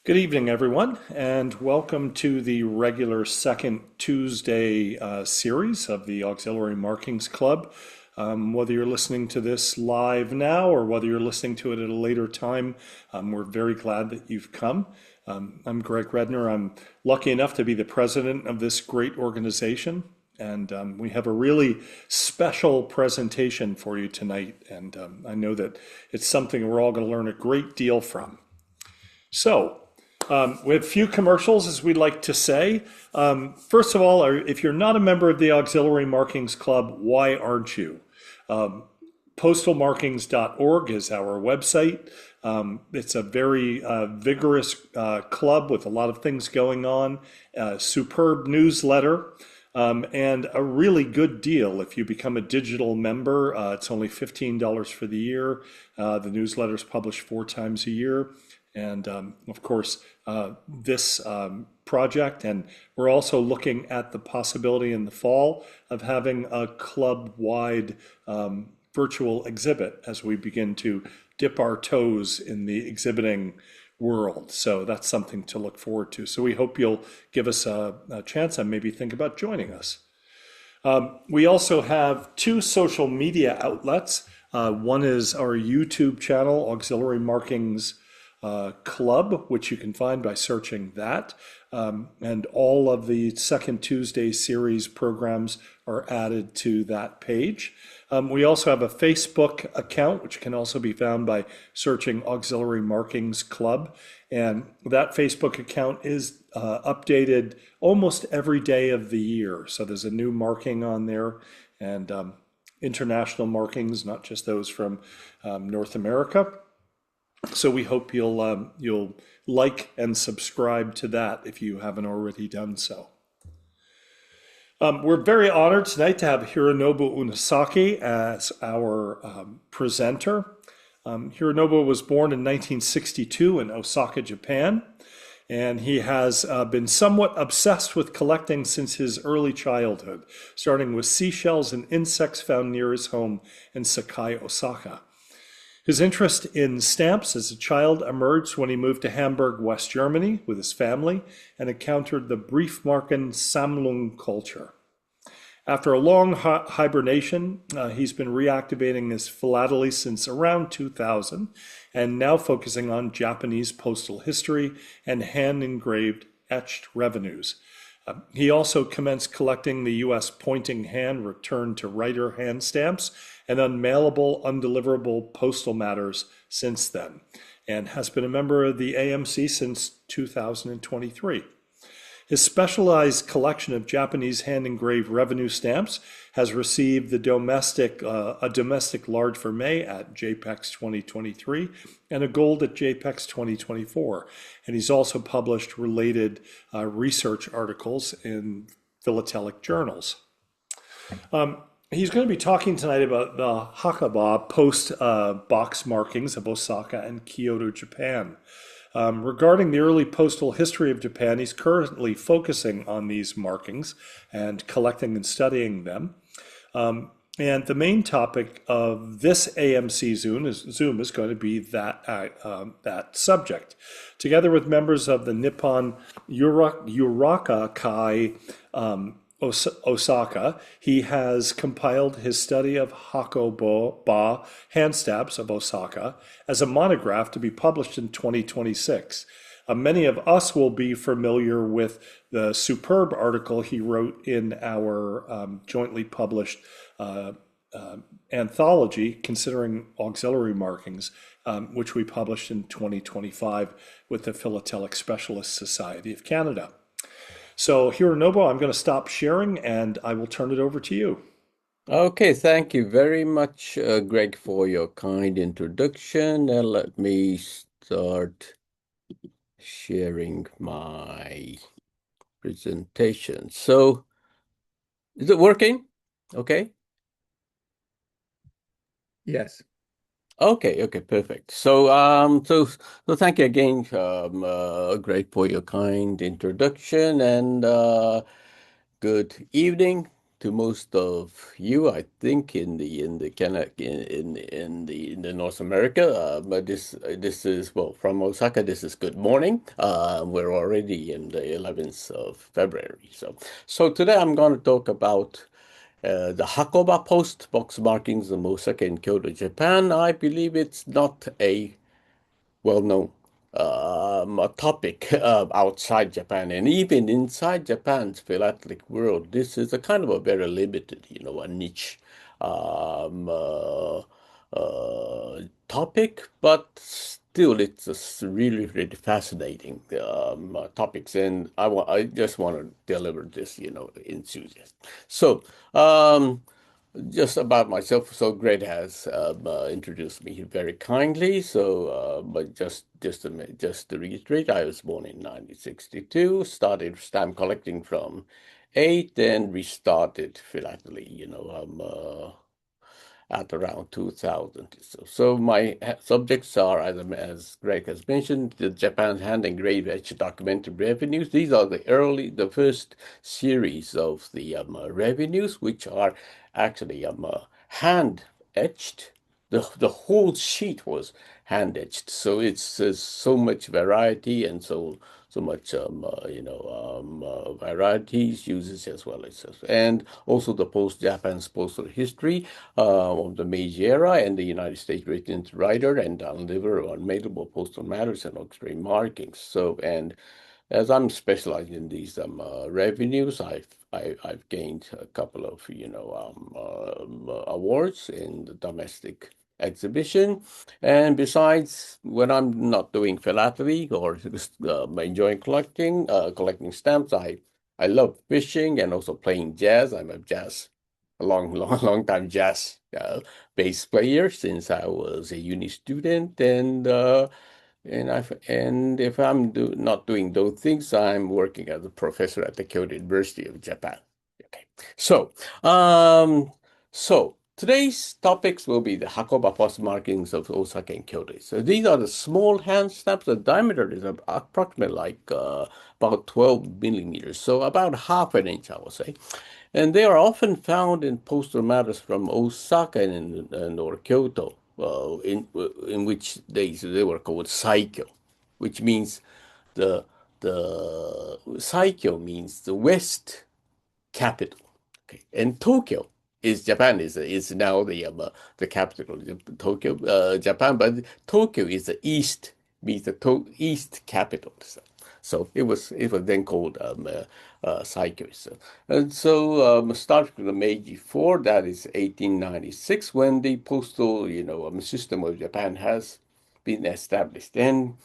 Good evening, everyone, and welcome to the regular second Tuesday series of the Auxiliary Markings Club. Whether you're listening to this live now or whether you're listening to it at a later time, we're very glad that you've come. I'm Greg Redner. I'm lucky enough to be the president of this great organization, and we have a really special presentation for you tonight, and I know that it's something we're all going to learn a great deal from. So, we have a few commercials, as we like to say. First of all, if you're not a member of the Auxiliary Markings Club, why aren't you? Postalmarkings.org is our website. It's a very vigorous club with a lot of things going on, a superb newsletter, and a really good deal if you become a digital member. It's only $15 for the year. The newsletter's published 4 times a year. And of course, this project, and we're also looking at the possibility in the fall of having a club-wide virtual exhibit as we begin to dip our toes in the exhibiting world. So that's something to look forward to. So we hope you'll give us a chance and maybe think about joining us. We also have 2 social media outlets. One is our YouTube channel, Auxiliary Markings Club, which you can find by searching that. And all of the second Tuesday series programs are added to that page. We also have a Facebook account, which can also be found by searching Auxiliary Markings Club. And that Facebook account is updated almost every day of the year. So there's a new marking on there, and international markings, not just those from North America. So we hope you'll like and subscribe to that if you haven't already done so. We're very honored tonight to have Hironobu Unesake as our presenter. Hironobu was born in 1962 in Osaka, Japan, and he has been somewhat obsessed with collecting since his early childhood, starting with seashells and insects found near his home in Sakai, Osaka. His interest in stamps as a child emerged when he moved to Hamburg, West Germany with his family and encountered the Briefmarken-Sammlung culture. After a long hibernation, he's been reactivating his philately since around 2000 and now focusing on Japanese postal history and hand-engraved etched revenues. He also commenced collecting the US Pointing Hand Return to Writer hand stamps and unmailable, undeliverable postal matters since then, and has been a member of the AMC since 2023. His specialized collection of Japanese hand-engraved revenue stamps has received a domestic large for May at JAPEX2023 and a gold at JAPEX2024. And he's also published related research articles in philatelic journals. He's going to be talking tonight about the Hako-Ba post box markings of Osaka and Kyoto, Japan. Regarding the early postal history of Japan, he's currently focusing on these markings and collecting and studying them. And the main topic of this AMC Zoom is going to be that subject. Together with members of the Nippon Uraka-kai Osaka, he has compiled his study of Hako-Ba handstamps of Osaka as a monograph to be published in 2026. Many of us will be familiar with the superb article he wrote in our jointly published anthology considering auxiliary markings, which we published in 2025 with the Philatelic Specialist Society of Canada. So Hironobu, I'm going to stop sharing and I will turn it over to you. Okay, thank you very much, Greg, for your kind introduction. And let me start sharing my presentation. So, is it working? Okay. Yes. Okay, perfect. So thank you again, Greg, for your kind introduction, and good evening to most of you, I think, in the Canada in the North America. But this is well from Osaka. This is good morning. We're already in the 11th of February. So today I'm going to talk about the Hako-Ba post box markings in Osaka in Kyoto, Japan. I believe it's not a well-known a topic outside Japan and even inside Japan's philatelic world. This is a kind of a very limited, a niche um, uh, topic, but still it's really, really fascinating topics, and I just want to deliver this, enthusiasm. So. Just about myself, so Greg has introduced me very kindly. But just to reiterate, I was born in 1962. Started stamp collecting from 8, then restarted philately. At around 2000. So my subjects are, as Greg has mentioned, the Japan's hand-engraved etched documented revenues. These are the first series of the revenues, which are actually hand-etched. The whole sheet was hand etched, so it's so much variety and so much varieties, uses as well as and also the post-Japan's postal history of the Meiji era and the United States written writer and undeliverable unmailable postal matters and extreme markings. So and as I'm specialized in these revenues, I've gained a couple of awards in the domestic exhibition, and besides, when I'm not doing philately or just enjoying collecting stamps, I love fishing and also playing jazz. I'm a long time jazz bass player since I was a uni student, and if I'm not doing those things, I'm working as a professor at the Kyoto University of Japan. Okay, so um, today's topics will be the Hako-Ba post markings of Osaka and Kyoto. So these are the small hand stamps. The diameter is approximately like about 12 millimeters, so about half an inch, I would say. And they are often found in postal matters from Osaka and or Kyoto, in which they were called saikyo, which means the the saikyo means the west capital. Okay, and Tokyo is Japan is now the capital of Tokyo, Japan, but Tokyo is the east means the east capital. So it was then called Saikyo. And so starting from the Meiji 4, that is 1896, when the postal system of Japan has been established, and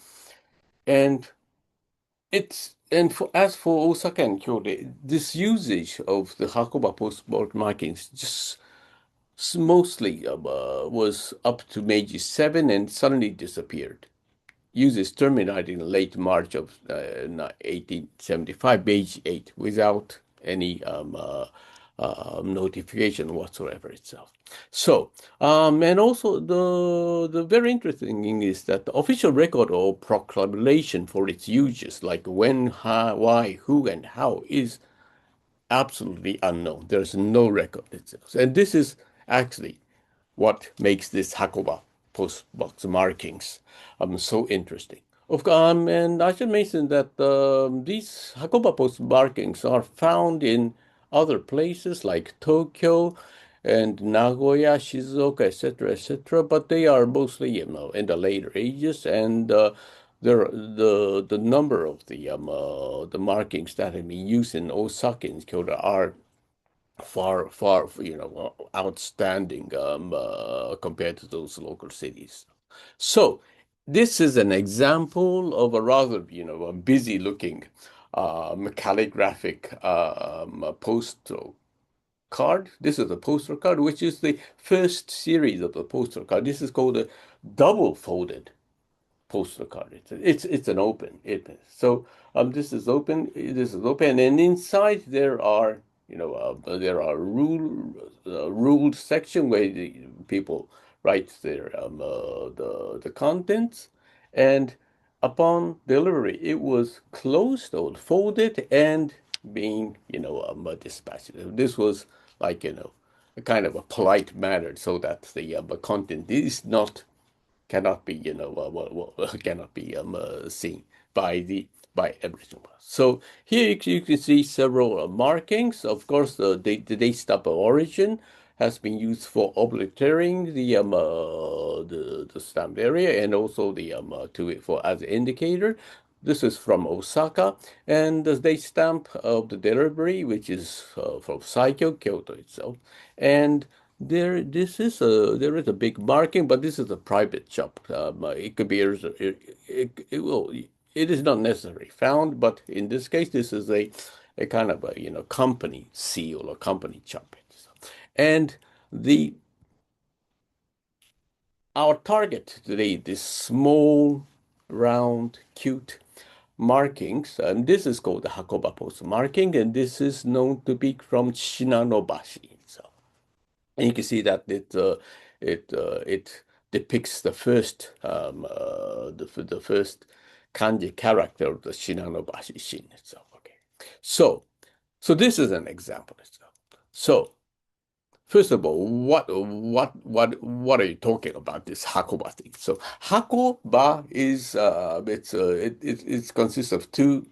as for Osaka and Kyoto, this usage of the Hakoba postmark markings just mostly was up to Meiji 7 and suddenly disappeared. Uses terminated in late March of 1875, Meiji 8, without any notification whatsoever itself. So, and also the very interesting thing is that the official record or proclamation for its uses, like when, how, why, who, and how, is absolutely unknown. There's no record itself. And this is actually what makes this Hakoba postbox markings so interesting. And I should mention that these Hakoba post markings are found in other places like Tokyo and Nagoya, Shizuoka, etc., but they are mostly, in the later ages, and the number of the markings that have been used in Osaka and Kyoto are far, outstanding compared to those local cities. So this is an example of a rather, a busy looking calligraphic postal card. This is a postal card, which is the first series of the postal card. This is called a double folded postal card. It's an open. So this is open. This is open, and inside there are ruled section where the people write their the contents, and upon delivery, it was closed or folded and being dispatched. This was like, a kind of a polite manner so that the content is not cannot be, cannot be seen by by everyone. So here you can see several markings. Of course, the date stamp of origin has been used for obliterating the stamped area and also the for as an indicator. This is from Osaka, and the date stamp of the delivery, which is from Sakai, Kyoto itself, and there is a big marking, but this is a private shop. It could be it is not necessarily found, but in this case, this is a kind of a company seal or company shop. And the our target today, this small, round, cute markings, and this is called the Hako-Ba post marking, and this is known to be from Shinanobashi. So, and you can see that it depicts the first the first kanji character of the Shinanobashi Shin itself. Okay, so this is an example itself. So first of all, what are you talking about, this Hako-Ba thing? So Hako-Ba is it consists of two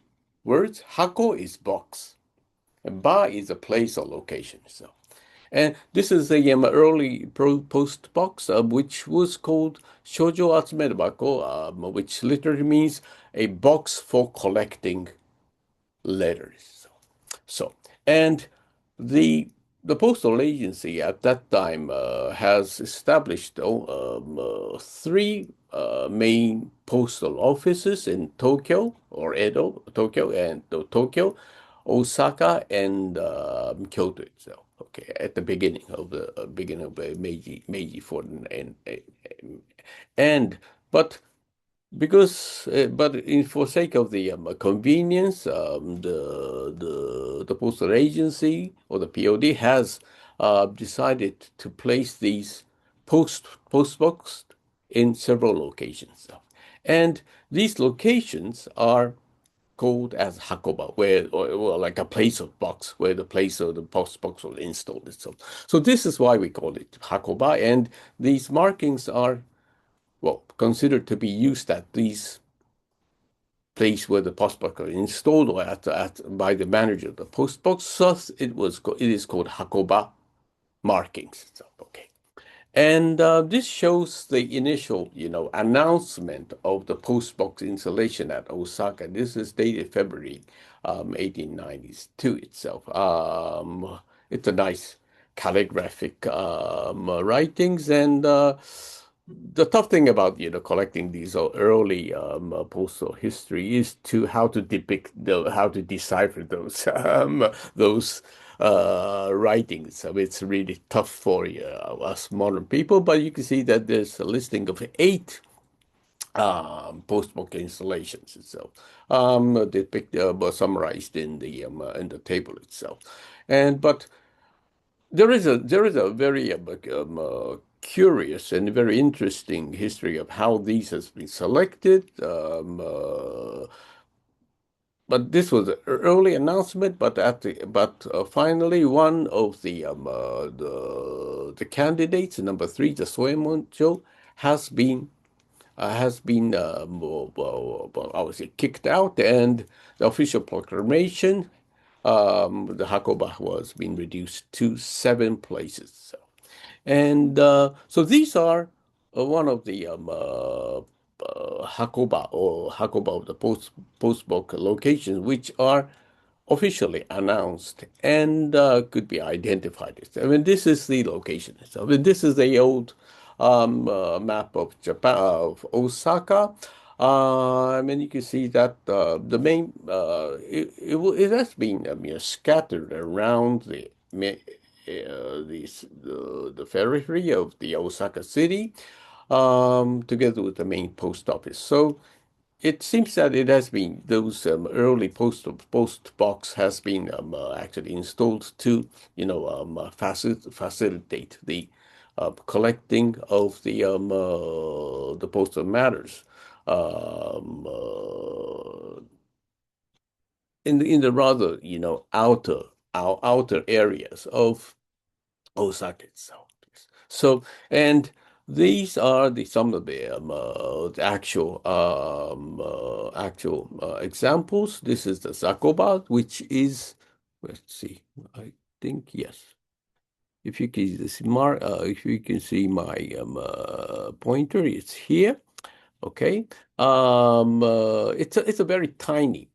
words. Hako is box, and Ba is a place or location. So, and this is a early post box, which was called Shoujo Atsumeru Bako, which literally means a box for collecting letters. So, and the the postal agency at that time has established three main postal offices in Tokyo or Edo, Tokyo and Tokyo, Osaka, and Kyoto itself. Okay, at the beginning of Meiji 14, and but because, but for sake of the convenience, the postal agency or the POD has decided to place these post box in several locations, and these locations are called as Hako-Ba, where or like a place of box, where the place of the post box was installed itself. So this is why we call it Hako-Ba, and these markings are well considered to be used at these place where the postbox are installed or by the manager of the postbox. Thus, it is called Hako-Ba markings. So, okay. And this shows the initial, announcement of the postbox installation at Osaka. This is dated February 1892 itself. It's a nice calligraphic writings, and the tough thing about collecting these early postal history is to how to depict how to decipher those writings. So it's really tough for us modern people, but you can see that there's a listing of 8 postbox installations itself, summarized in the table itself, and but there is a very curious and very interesting history of how these has been selected. But this was an early announcement. But finally, one of the candidates, number 3, the Soemoncho, has been I would say kicked out, and the official proclamation, the Hako-Ba was being reduced to 7 places. So, and so these are one of the Hako-Ba or Hako-Ba of the postbox locations, which are officially announced and could be identified. I mean, this is the location itself. And this is the old map of Japan, of Osaka. I mean, you can see that the main it has been scattered around the periphery of the Osaka city, together with the main post office. So it seems that it has been those early post box has been actually installed to facilitate the collecting of the postal matters in the rather outer areas of Osaka itself. So, and these are some of the actual examples. This is the Hako-Ba, which is, let's see, I think yes. If you can see my pointer, it's here. Okay. It's a very tiny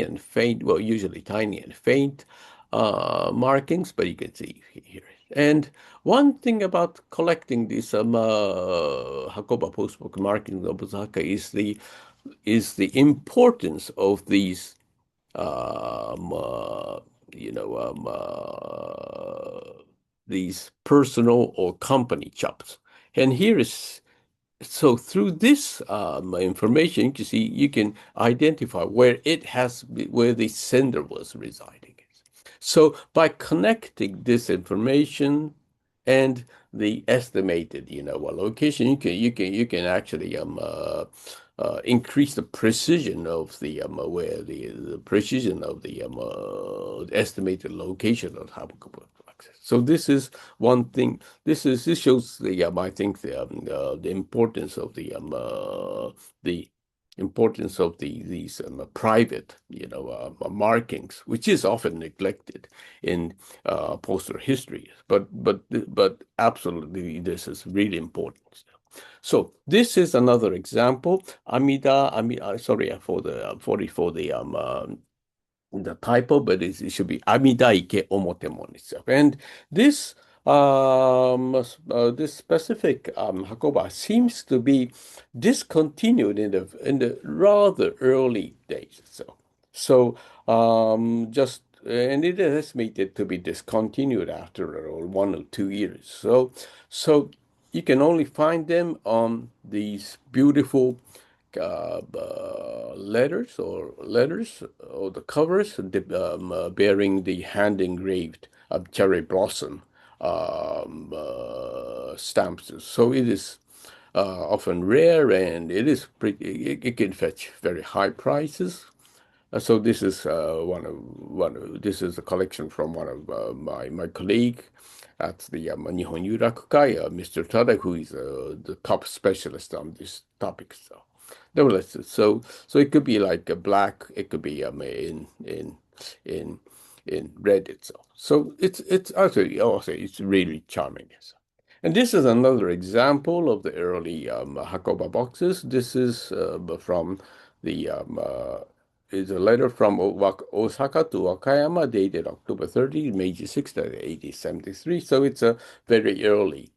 and faint, well, usually tiny and faint markings, but you can see here. And one thing about collecting these Hako-Ba postbook markings of Osaka is the importance of these um, uh, you know these personal or company chops. And here is so through this information, you can identify where the sender was residing. So by connecting this information and the estimated, location, you can actually increase the precision of the where the precision of the estimated location of Hamburg. So this is one thing. This shows the I think the importance of the importance of these private markings, which is often neglected in postal history. But absolutely, this is really important. So this is another example. Sorry for the typo, but it should be Amidaike Omotemon itself. And this this specific Hako-Ba seems to be discontinued in the rather early days. And it is estimated to be discontinued after 1 or 2 years. So you can only find them on these beautiful letters or the covers bearing the hand engraved cherry blossom stamps. So it is often rare, and it can fetch very high prices. So this is this is a collection from one of my colleague at the Nihon Yurakukai, Mr. Tada, who is the top specialist on this topic. So nevertheless, so it could be like a black, it could be in red itself. So it's also it's really charming. And this is another example of the early Hako-Ba boxes. This is from the is a letter from Osaka to Wakayama, dated October 30, Meiji 6th, 1873. So it's a very early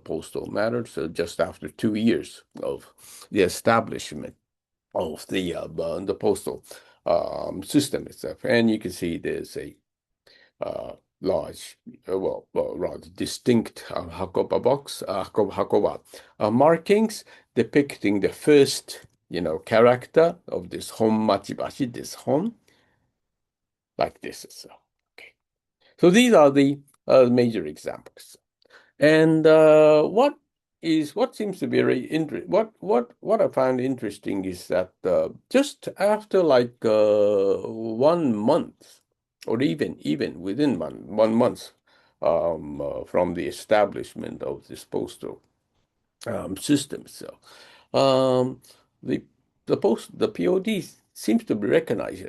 postal matter, so just after 2 years of the establishment of the postal system itself. And you can see there's a large, rather distinct Hako-Ba box, Hako-Ba markings depicting the first, character of this hon machibashi, this hon, like this. Okay. So these are the major examples. And what seems to be very interesting, what I found interesting is that just after like 1 month, or even within one month from the establishment of this postal system itself, um, the the POD seems to be recognize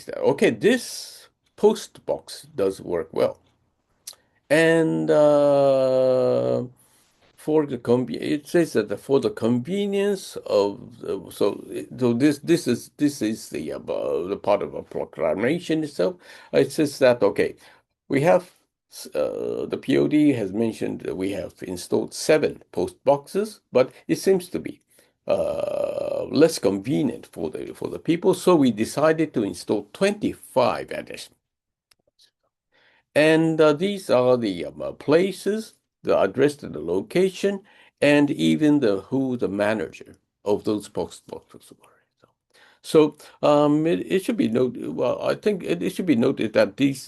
that okay, this post box does work well. And it says that for the convenience of this is the part of a proclamation itself. It says that okay, we have the POD has mentioned that we have installed 7 post boxes, but it seems to be less convenient for the people, so we decided to install 25 additional. And these are the places, the address to the location, and even the manager of those post boxes were. So it should be noted. Well, I think it should be noted that these,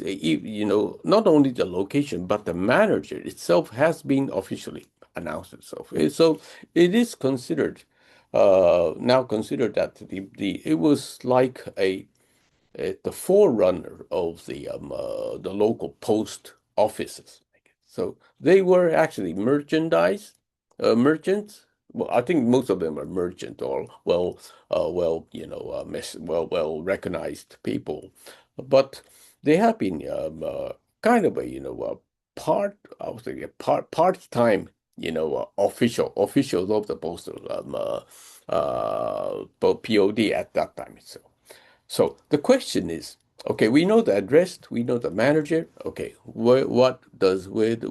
not only the location but the manager itself has been officially announced itself. So it is considered now considered that it was like a the forerunner of the local post offices. So they were actually merchants. Well, I think most of them are merchant or well recognized people, but they have been kind of a I would say a part-time officials of the postal POD at that time. So the question is, okay, we know the address, we know the manager. Okay, where does what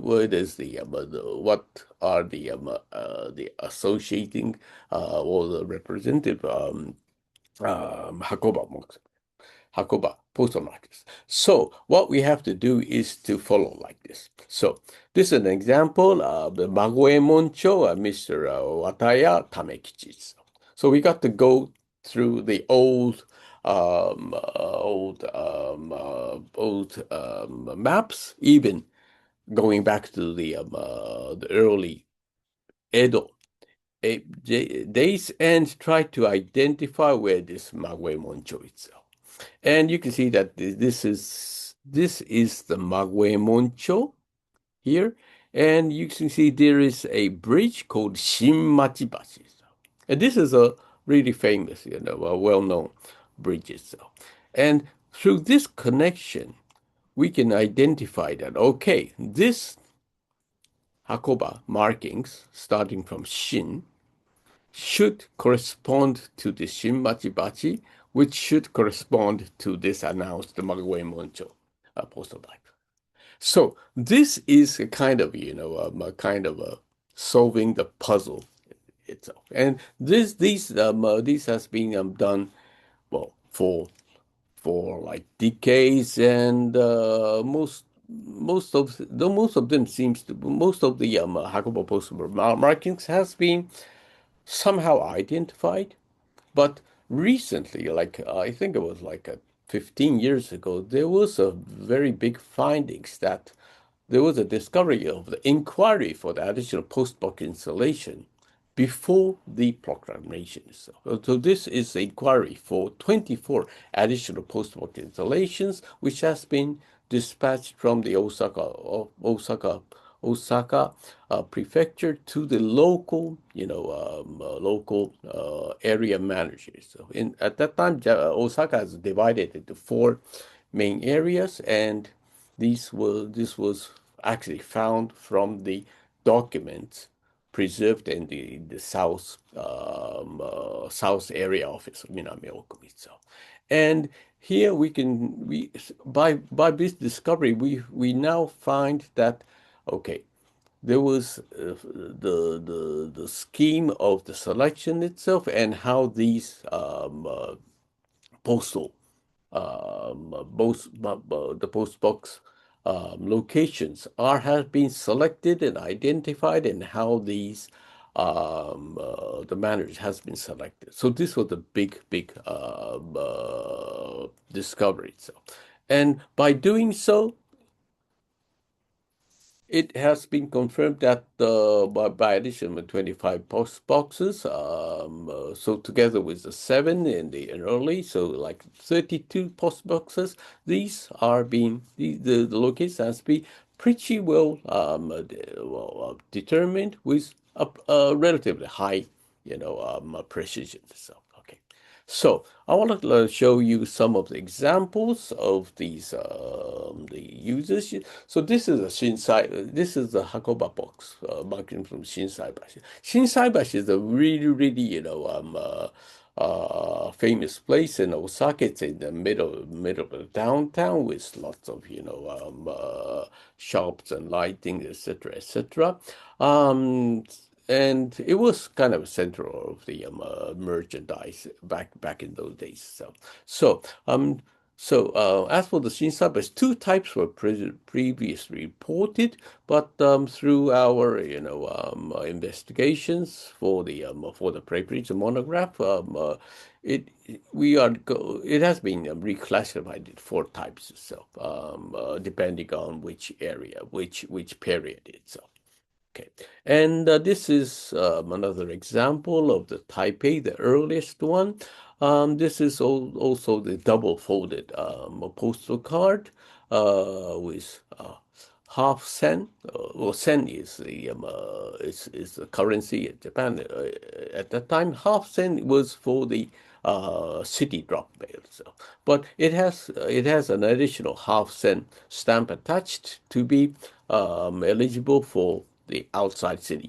are the associating or the representative Hako-Ba postal markers. So what we have to do is to follow like this. So this is an example of the Magoemoncho, Mr. Wataya Tamekichi. So we got to go through the old maps, even going back to the early Edo days, and try to identify where this Magoemoncho is. And you can see that this is the Magoemoncho here, and you can see there is a bridge called Shinmachibashi. And this is a really famous, a well-known bridge itself. And through this connection, we can identify that, okay, this Hako-Ba markings, starting from Shin, should correspond to the Shinmachibachi, which should correspond to this announced Magoemoncho postal type. So this is a kind of, solving the puzzle itself. And these has been done well for like decades, and most of the Hakuba postal markings has been somehow identified. But recently, like I think it was like 15 years ago, there was a very big findings that there was a discovery of the inquiry for the additional postbox installation before the proclamation itself. So this is the inquiry for 24 additional postbox installations, which has been dispatched from the Osaka prefecture to the local, area managers. So at that time, Osaka is divided into four main areas, and this was actually found from the documents preserved in the south area office of Minami Okumi itself. And here we by this discovery we now find that okay, there was the scheme of the selection itself and how these postal the post box locations have been selected and identified, and how these the managers has been selected. So this was a big discovery itself, and by doing so, it has been confirmed that by addition of 25 post boxes, so together with the 7 in the early, so like 32 post boxes, these are being the locations has been pretty determined with a relatively high, precision. So okay. So I want to show you some of the examples of these the users. So this is a Shinsai. This is the Hako-Ba box marking from Shinsaibashi. Shinsaibashi is a really famous place in Osaka. It's in the middle of the downtown with lots of shops and lighting, etc., etc. And it was kind of a center of the merchandise back in those days. So as for the Shinsaibashi, two types were previously reported, but through our investigations for the preparation monograph, it has been reclassified in four types itself, depending on which area, which period itself. Okay, and this is another example of the Taipei, the earliest one. This is also the double-folded postal card with half sen. Well, sen is is the currency in Japan at that time. Half sen was for the city drop mail. So, but it has an additional half sen stamp attached to be eligible for the outside city.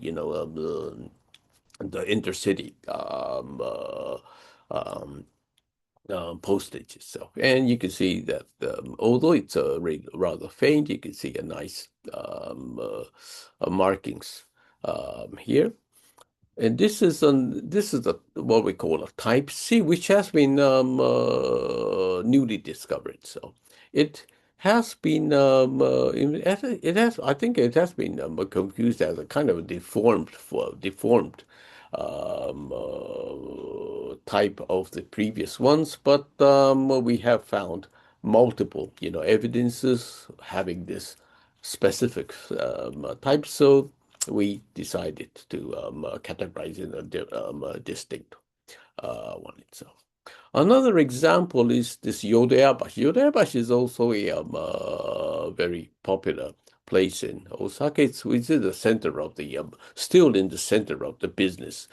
The intercity um, postage itself. And you can see that although it's rather faint, you can see a nice markings here. And this is what we call a type C, which has been newly discovered. So it has been it has I think it has been confused as a kind of a deformed type of the previous ones, but we have found multiple evidences having this specific type. So we decided to categorize in a distinct one itself. Another example is this Yodoyabashi. Yodoyabashi is also a very popular place in Osaka. It's in the center of the still in the center of the business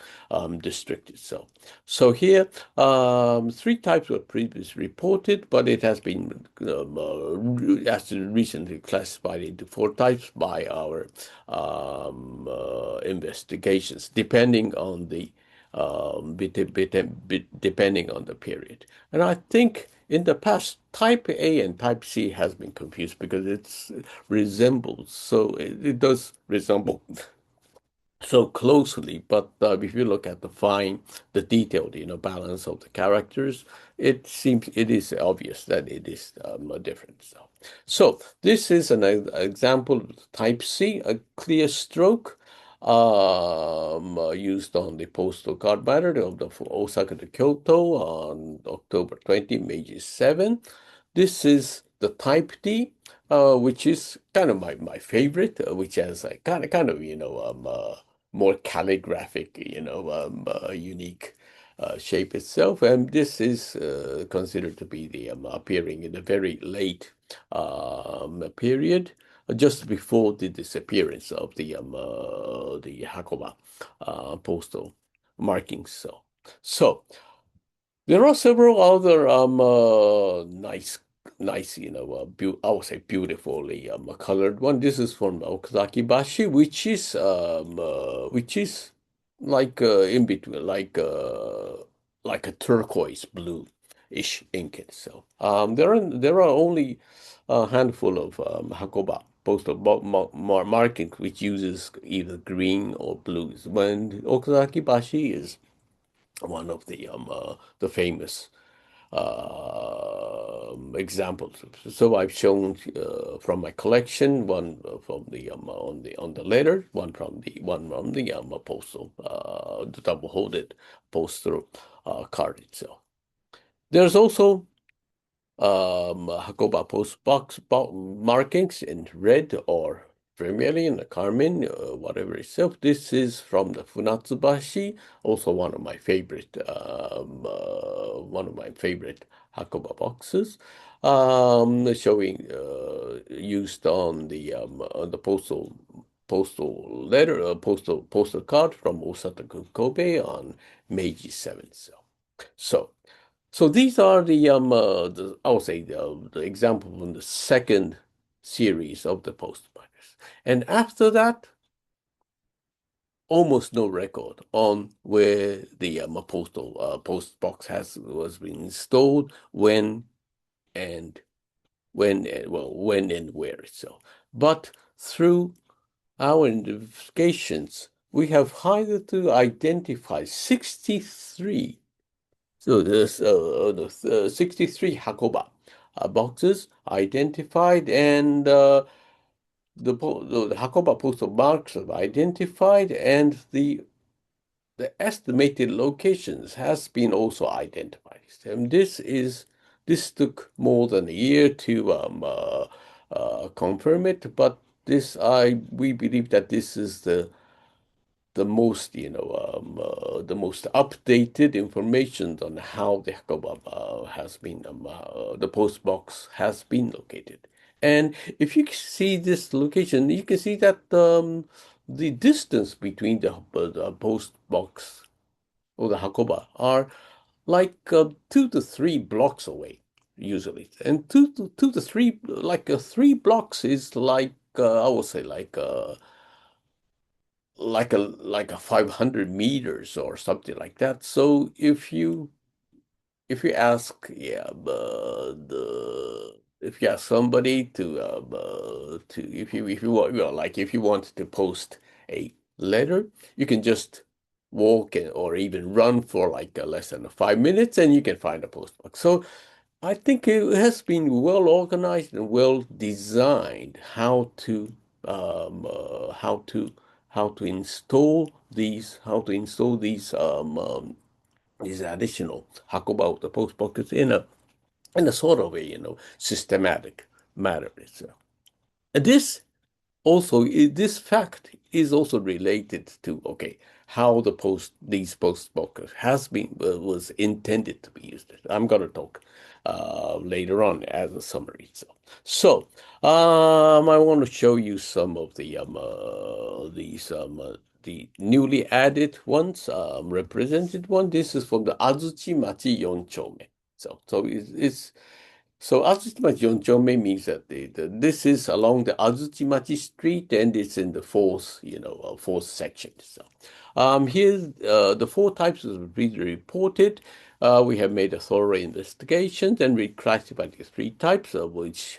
district itself. So here, three types were previously reported, but it has been recently classified into four types by our investigations, depending on the depending on the period. And I think in the past, type A and type C has been confused because it does resemble so closely. But if you look at the detailed, balance of the characters, it is obvious that it is different. So this is an example of type C, a clear stroke used on the postal card matter of the Osaka to Kyoto on October 20, Meiji 7. This is the type D, which is kind of my favorite, which has a kind of more calligraphic, unique shape itself. And this is considered to be the appearing in a very late period, just before the disappearance of the Hako-Ba postal markings. So there are several other nice, I would say beautifully colored one. This is from Okazaki-bashi, which is like in between, like a turquoise blue-ish ink itself. There are only a handful of Hako-Ba postal markings which uses either green or blues. When Okazaki-bashi is one of the famous examples. So I've shown from my collection one from the on the letter, one from the postal the double-folded postal card itself. There's also Hako-Ba post box markings in red or vermilion, carmine, whatever itself. This is from the Funatsubashi, also one of my favorite Hako-Ba boxes, showing used on the postal letter, postal card from Osaka to Kobe on Meiji 7th. So these are I would say the example from the second series of the postmarkers. And after that, almost no record on where the postal post box was being installed, and when and where itself. But through our investigations, we have hired to identify 63. So there's the 63 Hako-Ba boxes identified, and the Hako-Ba postal marks are identified, and the estimated locations has been also identified. And this took more than a year to confirm it, but we believe that this is the the most, the most updated information on how the Hako-Ba has been, the post box has been located. And if you see this location, you can see that the distance between the post box or the Hako-Ba are like 2 to 3 blocks away, usually. And two to three, 3 blocks is like, I would say like a 500 meters or something like that. So if you ask, if you ask somebody if you want, like if you want to post a letter, you can just walk or even run for like less than 5 minutes, and you can find a post box. So I think it has been well organized and well designed um, uh, how to how to install these additional Hako-Ba, the post pockets, in a sort of a systematic manner. And this fact is also related to, okay, how these post pockets was intended to be used. I'm going to talk later on as a summary. I want to show you some of the newly added ones, represented one. This is from the Azuchi Machi 4丁目. So Azuchimachi Yonchome means that this is along the Azuchimachi Street, and it's in the fourth section. So here the four types of really reported. We have made a thorough investigation and we classified the three types, which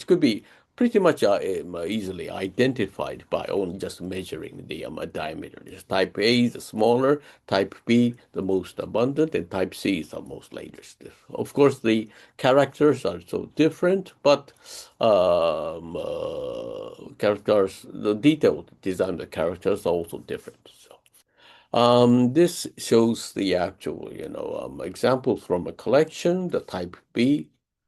could be pretty much easily identified by only just measuring the diameter. Type A is the smaller, type B the most abundant, and type C is the most latest. Of course, the characters are so different, but the detailed design of the characters are also different. This shows the actual, examples from a collection, the type B,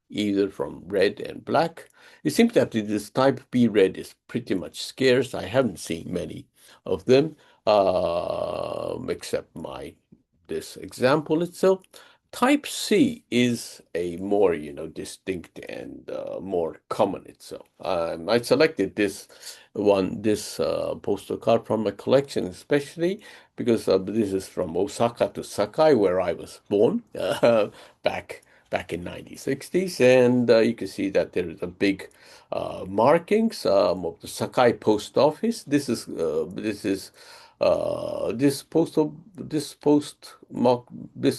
either from red and black. It seems that this type B red is pretty much scarce. I haven't seen many of them, except this example itself. Type C is a more, distinct and more common itself. I selected this postal card from my collection, especially because this is from Osaka to Sakai, where I was born back in 1960s, and you can see that there is a big markings of the Sakai post office. This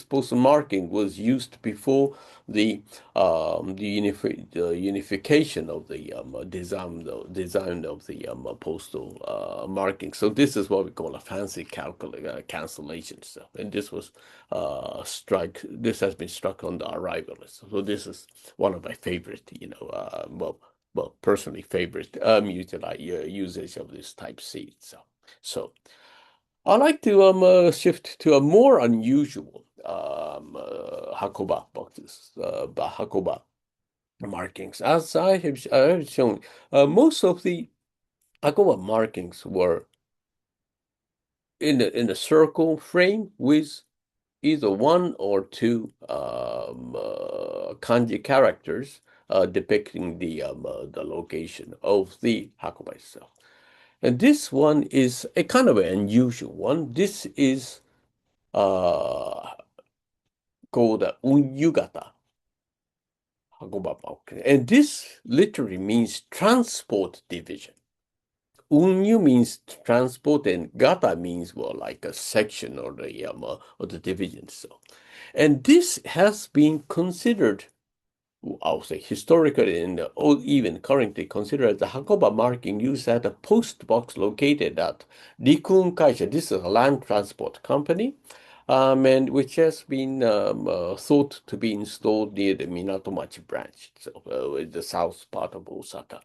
postal marking was used before the unification of the design of the postal marking. So this is what we call a fancy cancellation stuff, and this was This has been struck on the arrival list. So this is one of my favorite, personally favorite usage of this type C. So I like to shift to a more unusual Hako-Ba boxes, Hako-Ba markings. As I have shown, most of the Hako-Ba markings were in a circle frame with either one or two kanji characters depicting the location of the Hako-Ba itself. And this one is a kind of an unusual one. This is called Unyugata Hako-Ba. And this literally means transport division. Unyu means transport, and gata means, well, like a section or the division. And this has been considered, I would say, historically and even currently considered the Hako-Ba marking used at a post box located at Rikun Kaisha. This is a land transport company, and which has been thought to be installed near the Minatomachi branch, in the south part of Osaka,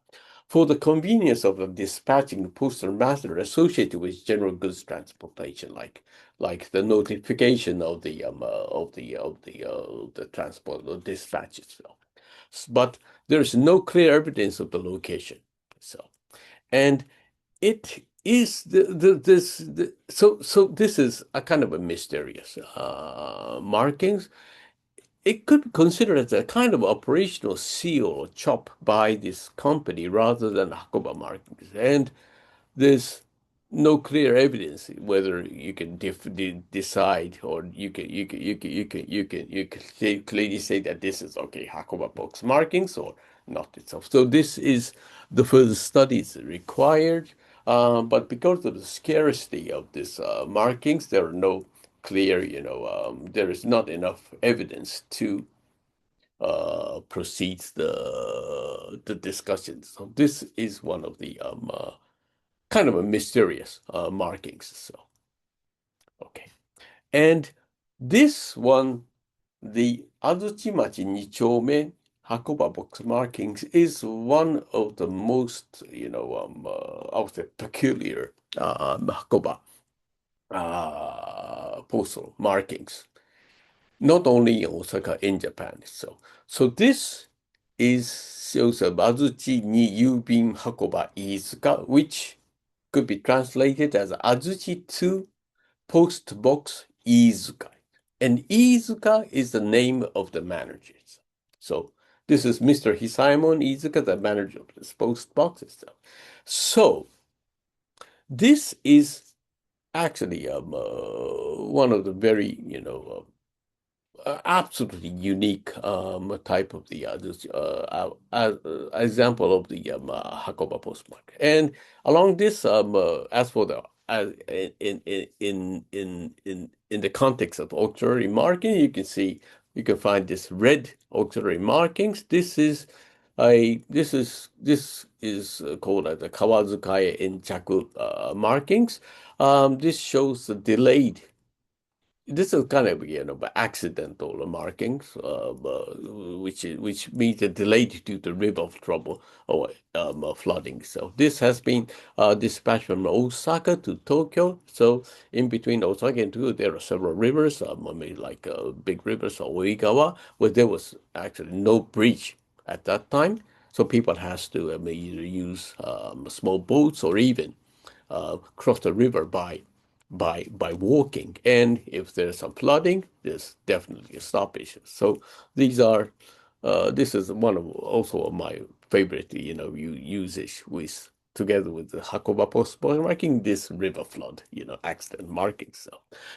for the convenience of dispatching postal matter associated with general goods transportation, like the notification of the transport or dispatch itself. But there is no clear evidence of the location. And it is so this is a kind of a mysterious markings. It could be considered as a kind of operational seal or chop by this company rather than Hako-Ba markings. And there's no clear evidence whether you can decide or you can clearly say that this is okay Hako-Ba box markings or not itself. So this is the further studies required. But because of the scarcity of these markings, there are no clear, there is not enough evidence to proceed the discussion. So this is one of the kind of a mysterious markings. So okay, and this one, the Azuchi-machi 2丁目 Hakoba box markings is one of the most, I would say peculiar Hakoba postal markings, not only in Osaka, in Japan. So this shows a Azuchi ni Yubin Hakoba Iizuka, which could be translated as Azuchi to Post Box Iizuka. And Iizuka is the name of the manager. So this is Mr. Hisaemon Iizuka, the manager of this post box itself. So this is actually one of the very, absolutely unique type of the example of the Hakoba postmark. And along this, as for the in the context of auxiliary marking, you can find this red auxiliary markings. This is called as the Kawazukai in Chaku markings. This shows the delayed. This is kind of accidental markings, which means a delayed due to river trouble or flooding. So this has been dispatched from Osaka to Tokyo. So in between Osaka and Tokyo, there are several rivers, maybe like big rivers or Oigawa, where there was actually no bridge at that time. So people has to either use small boats or even cross the river by walking. And if there's some flooding, there's definitely a stoppage. So this is one of also of my favorite, usage with together with the Hakoba post marking this river flood, accident marking.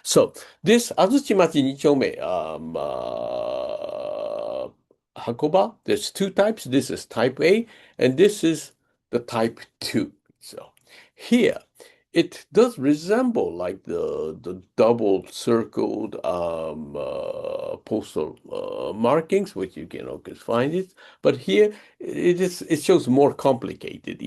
So this Azuchi-machi 2丁目 Hakoba, there's two types. This is type A, and this is the type 2. So here it does resemble like the double circled postal markings, which you can always find it. But here it shows more complicated,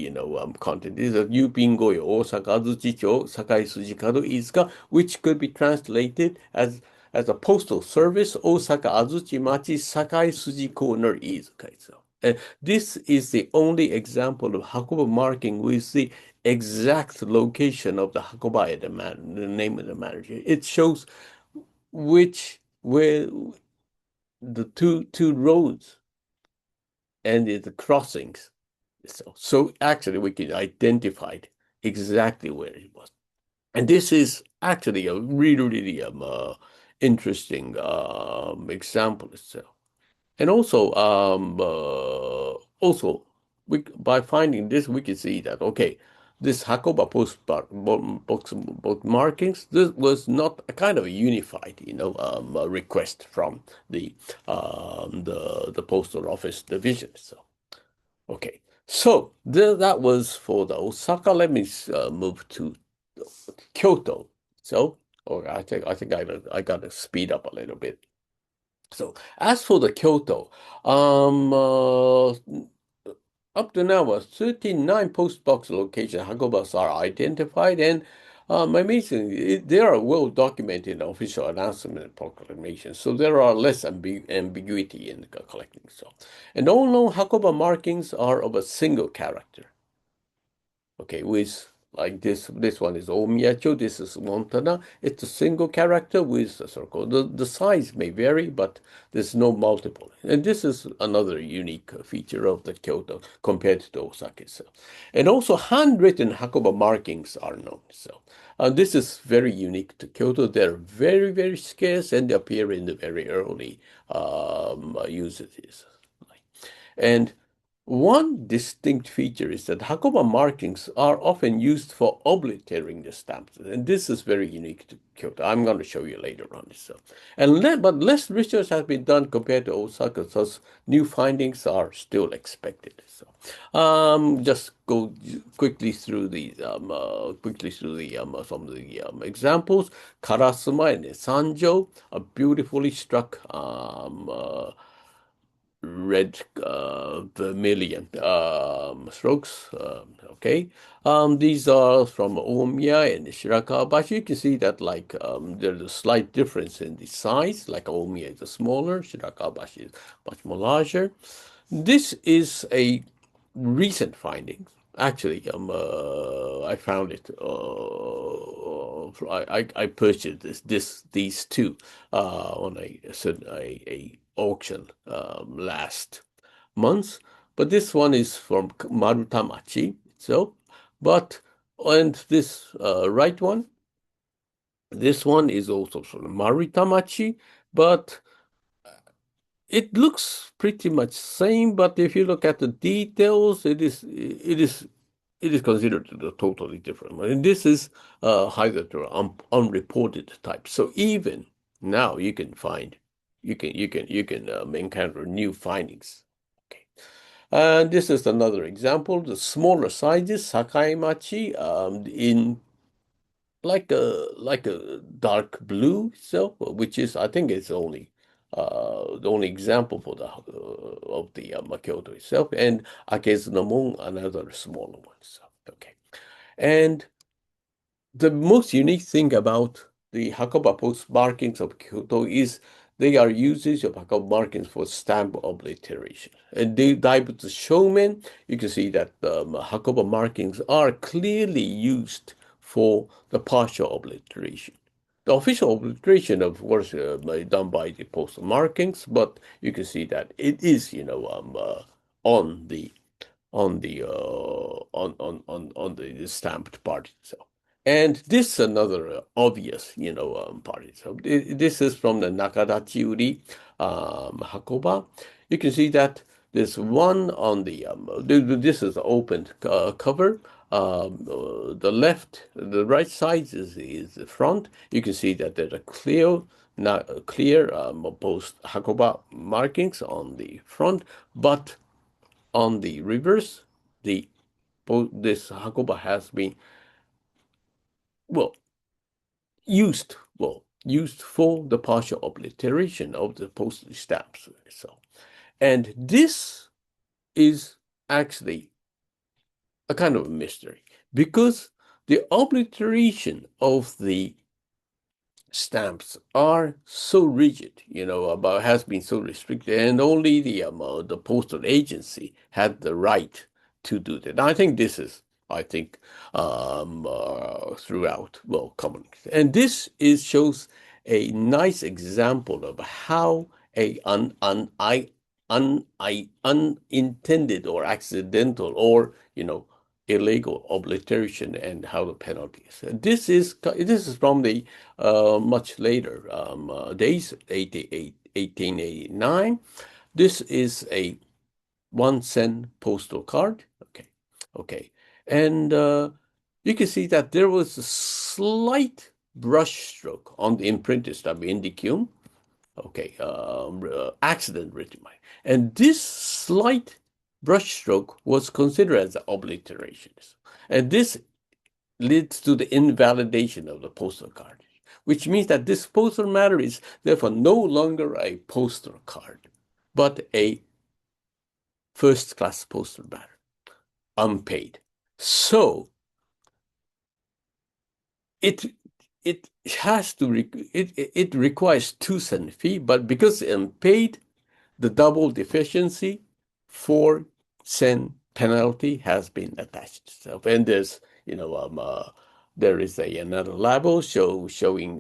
content. This is a Yupingoyo Osaka Azuchi-cho Sakai Sujikado Izuka, which could be translated as a postal service Osaka Azuchi-machi Sakai Suji Corner Izuka itself. And this is the only example of Hakoba marking with the exact location of the Hako-Ba, the name of the manager. It shows where the two roads and the crossings. So actually we can identify exactly where it was. And this is actually a really interesting example itself. And also by finding this, we can see that okay, this Hakoba box markings, this was not a kind of a unified, request from the postal office division. So okay, so that was for the Osaka. Let me move to Kyoto. So, I think I gotta speed up a little bit. So as for the Kyoto, up to now, 39 postbox location Hakobas are identified, and amazingly, they are well documented in official announcement and proclamation. So there are less ambiguity in collecting. So, and all known Hakoba markings are of a single character. Okay, with Like this one is Omiyacho, this is Montana. It's a single character with a circle. The size may vary, but there's no multiple. And this is another unique feature of the Kyoto compared to Osaka itself. And also handwritten Hako-Ba markings are known. So this is very unique to Kyoto. They're very, very scarce and they appear in the very early usages. And one distinct feature is that Hako-Ba markings are often used for obliterating the stamps, and this is very unique to Kyoto. I'm going to show you later on this. But less research has been done compared to Osaka, thus new findings are still expected. So, just go quickly through some of the examples. Karasuma and Sanjo, a beautifully struck red vermilion strokes. Okay, these are from Omiya and Shirakawa-bashi. You can see that like there's a slight difference in the size. Like Omiya is smaller, Shirakawa-bashi is much more larger. This is a recent finding. Actually, I found it. I purchased these two on a auction last month. But this one is from Marutamachi itself. And this right one, this one is also from Marutamachi, but it looks pretty much same. But if you look at the details, it is considered a totally different. And this is either unreported type. So even now you can encounter new findings. Okay. And this is another example. The smaller sizes, Sakai Machi, in like a dark blue itself, which is I think it's the only example for the of the Kyoto itself, and Akezunomon, another smaller one. So, okay, and the most unique thing about the Hako-Ba post markings of Kyoto is they are usage of Hako markings for stamp obliteration. And they dive with the showman, you can see that Hako markings are clearly used for the partial obliteration. The official obliteration, of course, done by the postal markings, but you can see that it is, on the on the stamped part itself. And this is another obvious, part. So this is from the Nakadachi Uri Hako-Ba. You can see that there's one on the this is the opened cover. The right side is the front. You can see that there's a clear post Hako-Ba markings on the front, but on the reverse, this Hako-Ba has been well used for the partial obliteration of the postage stamps. So, and this is actually a kind of a mystery because the obliteration of the stamps are so rigid, has been so restricted, and only the postal agency had the right to do that. I think this is, throughout, common. And this shows a nice example of how a unintended or accidental or, illegal obliteration and how the penalty is. This is from the much later days, 1889. This is a 1 cent postal card. Okay, and you can see that there was a slight brush stroke on the imprinted stub indicum. Okay, accident written by, and this slight brushstroke was considered as obliteration, and this leads to the invalidation of the postal card, which means that this postal matter is therefore no longer a postal card, but a first-class postal matter, unpaid. So it requires 2 cent fee, but because it's unpaid, the double deficiency 4 cent penalty has been attached. So, and there's there is another label showing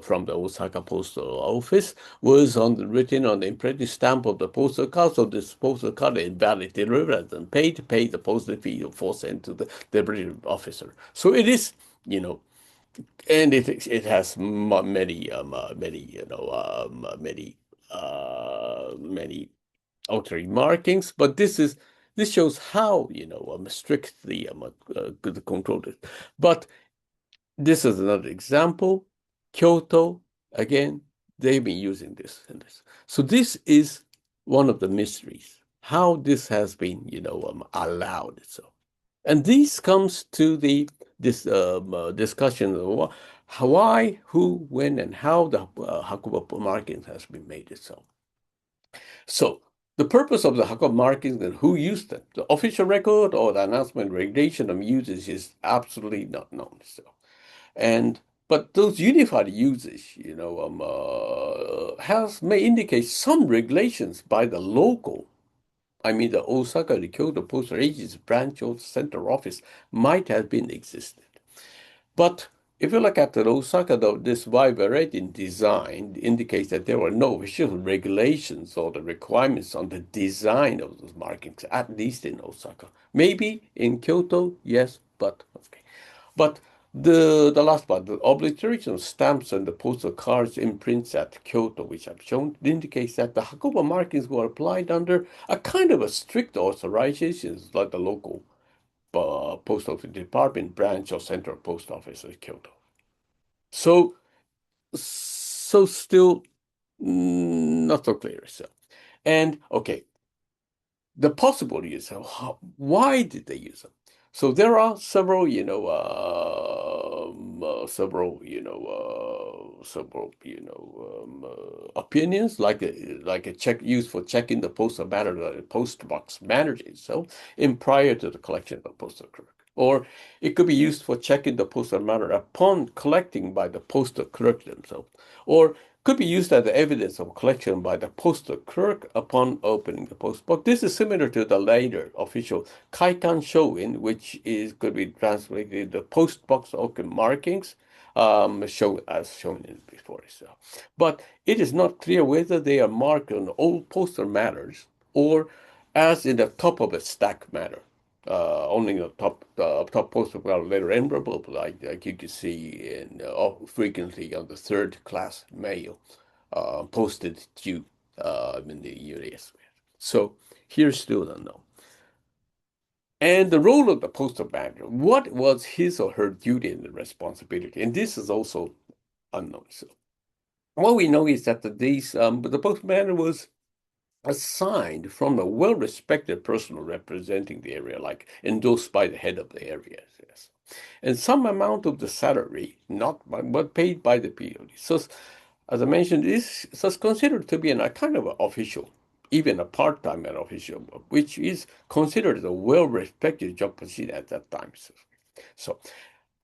from the Osaka postal office was written on the imprinted stamp of the postal card. So this postal card is valid delivered and paid to pay the postal fee of 4 cents to the delivery officer. So it is, and it has many altering markings, but this shows how strictly the control is. But this is another example. Kyoto, again, they've been using this and this. So this is one of the mysteries, how this has been, allowed. So, and this comes to this discussion of why, who, when, and how the Hako-Ba marking has been made itself. So the purpose of the Hako markings and who used them, the official record or the announcement regulation of usage is absolutely not known. So, but those unified usage, may indicate some regulations by the local. I mean, the Osaka, the Kyoto Postal Agency branch or center office might have been existed. But if you look at the Osaka, though, this wide variety in design indicates that there were no official regulations or the requirements on the design of those markings, at least in Osaka. Maybe in Kyoto, yes, but okay. But the last part, the obliteration of stamps and the postal cards imprints at Kyoto, which I've shown, indicates that the Hako-Ba markings were applied under a kind of a strict authorizations, like the local post office department branch or central post office at Kyoto. So still not so clear. So, and okay, the possible use. Why did they use them? So there are several, opinions, like a check used for checking the postal matter, the post box manager, so in prior to the collection of the postal clerk, or it could be used for checking the postal matter upon collecting by the postal clerk themselves, or could be used as evidence of collection by the postal clerk upon opening the post box. This is similar to the later official Kaikan Shoin, which could be translated the post box open markings, as shown in before. So, but it is not clear whether they are marked on all postal matters or as in the top of a stack matter. Only the top postal well later envelope, like you can see in frequently on the third class mail posted due in the US. So here's still unknown. And the role of the postal manager, what was his or her duty and responsibility? And this is also unknown. So what we know is that the postal manager was assigned from a well-respected person representing the area, like endorsed by the head of the area. Yes. And some amount of the salary, but paid by the PhD. So, as I mentioned, this is considered to be a kind of an official, even a part-time official, which is considered a well-respected job position at that time. So,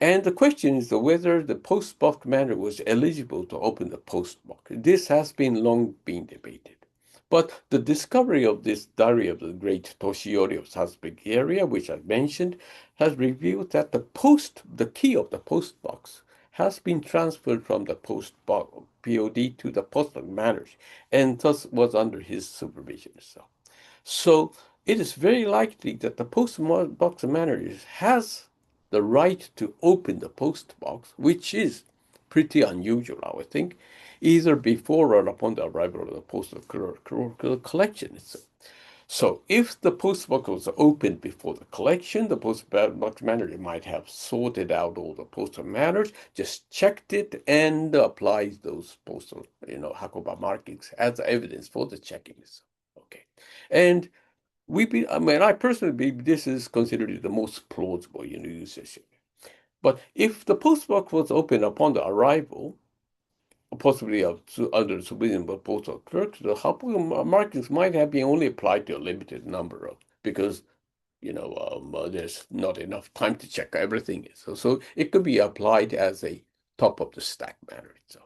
and the question is whether the post box manager was eligible to open the post box. This has long been debated. But the discovery of this diary of the great Toshiori of Salzburg area, which I mentioned, has revealed that the key of the post box has been transferred from the post box POD to the postal manager, and thus was under his supervision. So it is very likely that the post box manager has the right to open the post box, which is pretty unusual, I would think, either before or upon the arrival of the postal collection itself. So if the post box was opened before the collection, the post box manager might have sorted out all the postal matters, just checked it, and applied those postal, Hako-Ba markings as evidence for the checkings. Okay. And I personally believe this is considered the most plausible, usage. But if the post box was opened upon the arrival, possibly under the supervision of the postal clerk, the Hako markings might have been only applied to a limited number of, because there's not enough time to check everything. So it could be applied as a top of the stack manner. So,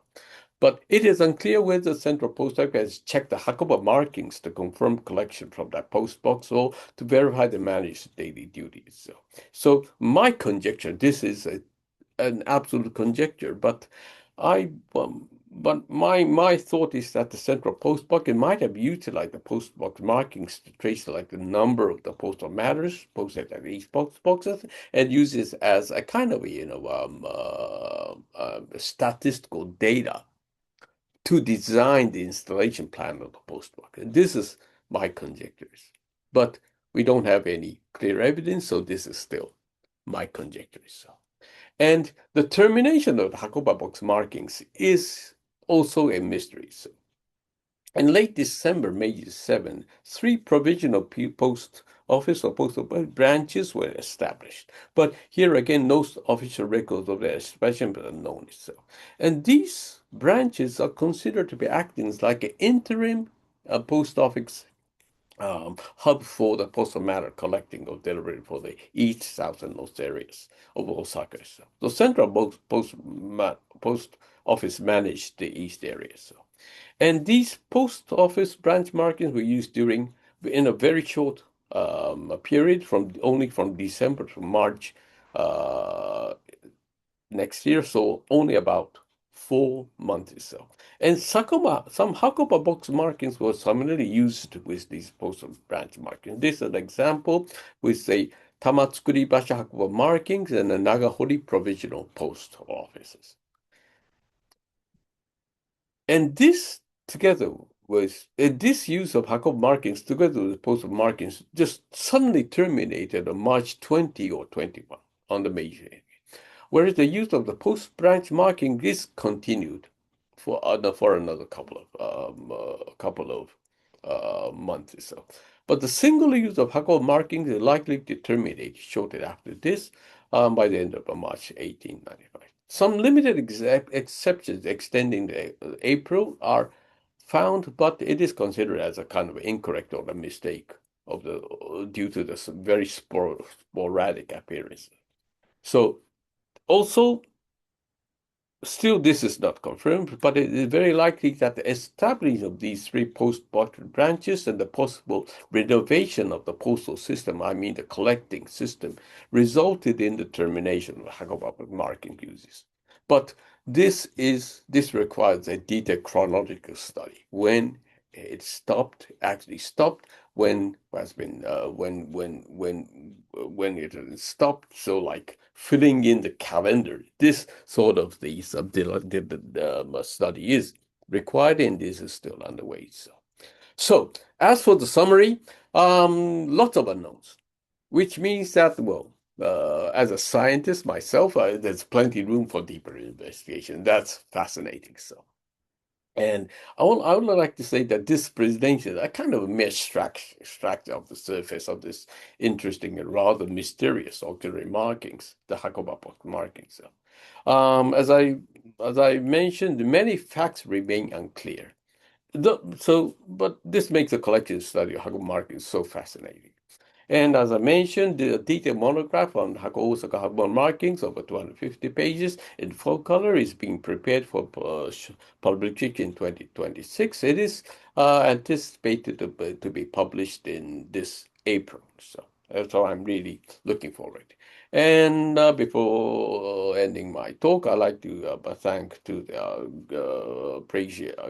but it is unclear whether the Central Post Office has checked the Hako-Ba markings to confirm collection from that post box or to verify the manager's daily duties. So my conjecture, this is an absolute conjecture, but I but my thought is that the Central Post Box it might have utilized the post box markings to trace like the number of the postal matters posted at each post boxes and use this as a kind of statistical data to design the installation plan of the post box. And this is my conjectures, but we don't have any clear evidence, so this is still my conjectures. And the termination of the Hako-Ba box markings is also a mystery. So, in late December, May 7, 3 provisional post office or postal branches were established. But here again, no official records of their establishment are known. So, and these branches are considered to be acting like an interim post office hub for the postal matter collecting or delivery for the east, south, and north areas of Osaka. So the central post office managed the east area. So, and these post office branch markings were used in a very short period only from December to March uh, next year, so only about 4 months or so. And some Hako-Ba box markings were similarly used with these postal branch markings. This is an example with the Tamatsukuri Basha Hako-Ba markings and the Nagahori provisional post offices. And this together was this use of Hako markings together with postal markings just suddenly terminated on March 20 or 21 on the major area. Whereas the use of the post branch marking is continued for another couple of months or so. But the single use of Hako markings is likely to terminate shortly after this, by the end of March 1895. Some limited exceptions extending to April are found, but it is considered as a kind of incorrect or a mistake due to this very sporadic appearance. So also, still this is not confirmed, but it is very likely that the establishment of these 3 post-box branches and the possible renovation of the postal system, I mean the collecting system, resulted in the termination of Hako-Ba marking uses. But this requires a detailed chronological study. When it actually stopped, when it stopped, so like filling in the calendar, this sort of the study is required, and this is still underway. So as for the summary, lots of unknowns, which means that, well, as a scientist myself, there's plenty of room for deeper investigation. That's fascinating. So, and I would like to say that this presentation is a kind of a mere extract of the surface of this interesting and rather mysterious auxiliary markings, the Hako-Ba markings. So, as I mentioned, many facts remain unclear. But this makes the collective study of Hako markings so fascinating. And as I mentioned, the detailed monograph on Osaka Hako markings, over 250 pages in full color, is being prepared for publication in 2026. It is anticipated to be published in this April. So I'm really looking forward. And before ending my talk, I'd like to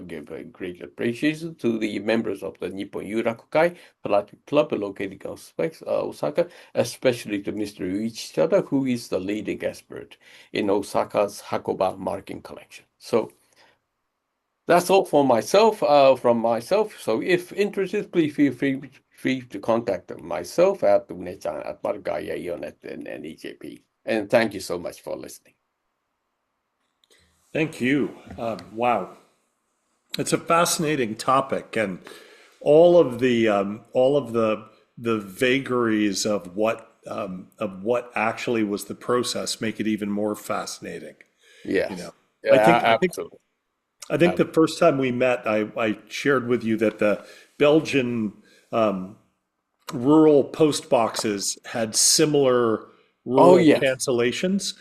give a great appreciation to the members of the Nippon Yurakukai Philatelic Club located in Osaka, especially to Mr. Uichi, who is the leading expert in Osaka's Hako-Ba marking collection. So that's all from myself. So if interested, please feel free to contact myself at une-chan@margaya.net and EJP. And thank you so much for listening. Thank you. Wow, it's a fascinating topic, and all of the vagaries of what actually was the process make it even more fascinating. You Yes. know, I Yeah, think I think absolutely. I think the first time we met, I shared with you that the Belgian rural post boxes had similar Oh, rural yes. cancellations.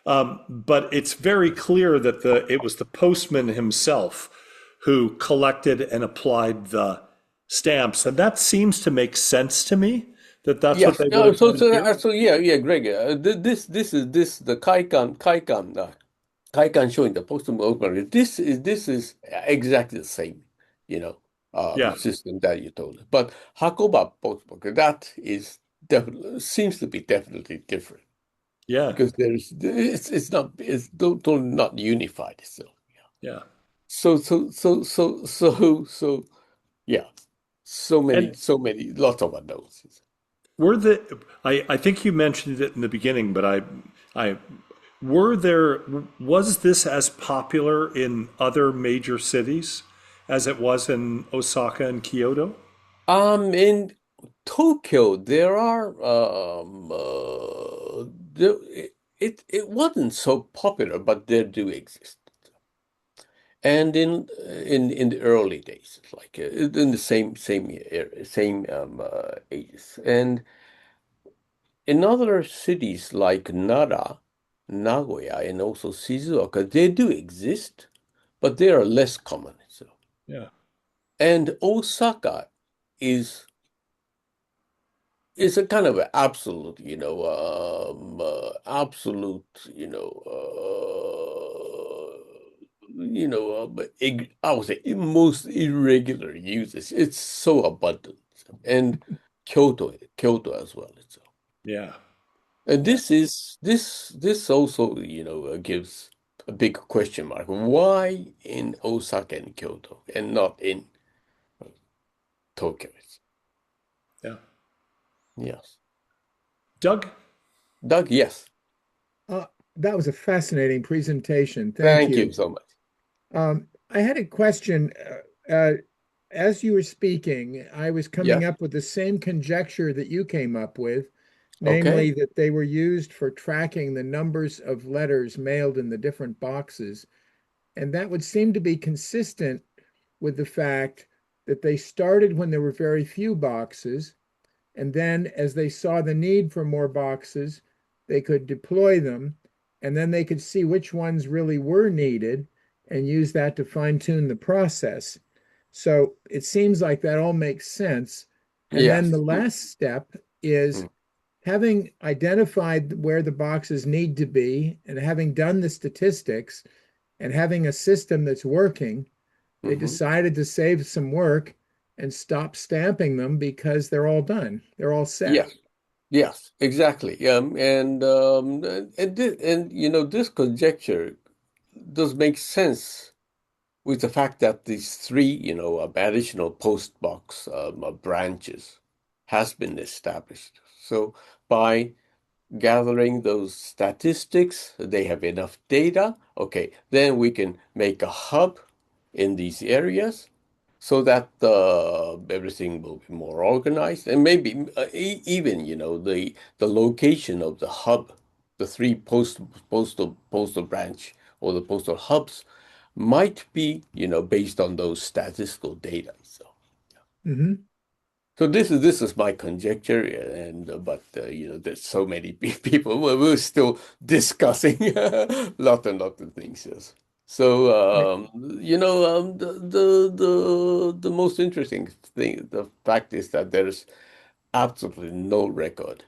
But it's very clear that it was the postman himself who collected and applied the stamps, and that seems to make sense to me. That's what Yes. they would No, have done here. so yeah, yeah, Greg. This the Kaikan showing the postal opener. This is exactly the same, you know, Yeah, system that you told. But Hako-Ba postmarker, that is definitely seems to be definitely different yeah, because it's not not unified. So yeah. yeah, so many And lots of unknowns. were the I think you mentioned it in the beginning, but I were there was this as popular in other major cities as it was in Osaka and Kyoto? In Tokyo, there are there, it wasn't so popular, but they do exist. And in the early days, like in the same ages, and in other cities like Nara, Nagoya, and also Shizuoka, they do exist, but they are less common. So, Yeah, and Osaka is it's a kind of an absolute, absolute, but I would say most irregular uses. It's so abundant, and Kyoto as well. yeah, And yeah, this also, gives a big question mark. Why in Osaka and Kyoto and not in Tokyo? yeah. Yes, Doug? Doug. Yes, Uh, that was a fascinating presentation. Thank thank you you. so much. I had a question. As you were speaking, I was coming Yes. up with the same conjecture that you came up with, Okay. namely that they were used for tracking the numbers of letters mailed in the different boxes. And that would seem to be consistent with the fact that they started when there were very few boxes. And then as they saw the need for more boxes, they could deploy them. And then they could see which ones really were needed and use that to fine tune the process. So it seems like that all makes sense. And then Yes. the last step is Mm. having identified where the boxes need to be and having done the statistics and having a system that's working, they Hmm. decided to save some work and stop stamping them because they're all done. They're all set. Yes. Yes. Exactly. This conjecture does make sense with the fact that these three, additional post box branches has been established. So by gathering those statistics, they have enough data. Okay, then we can make a hub in these areas so that everything will be more organized, and maybe even the location of the hub, the three postal branch or the postal hubs might be based on those statistical data. Hmm. So this is my conjecture, and but there's so many people. We're still discussing lot of things. Yes. So Right. the most interesting thing, the fact is that there's absolutely no record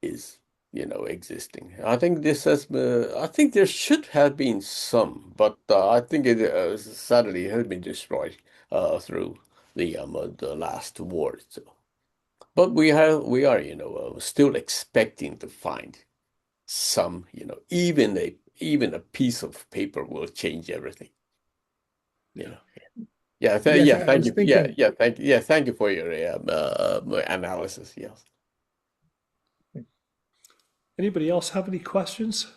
is existing. I think I think there should have been some, but I think it sadly has been destroyed through the last war. So, but we are still expecting to find some, even a piece of paper will change everything. You yeah. know. Yeah, Yes, yeah. I Thank was you. Yeah, thinking. yeah. Thank you. Yeah, thank you for your analysis. Yes. Anybody else have any questions?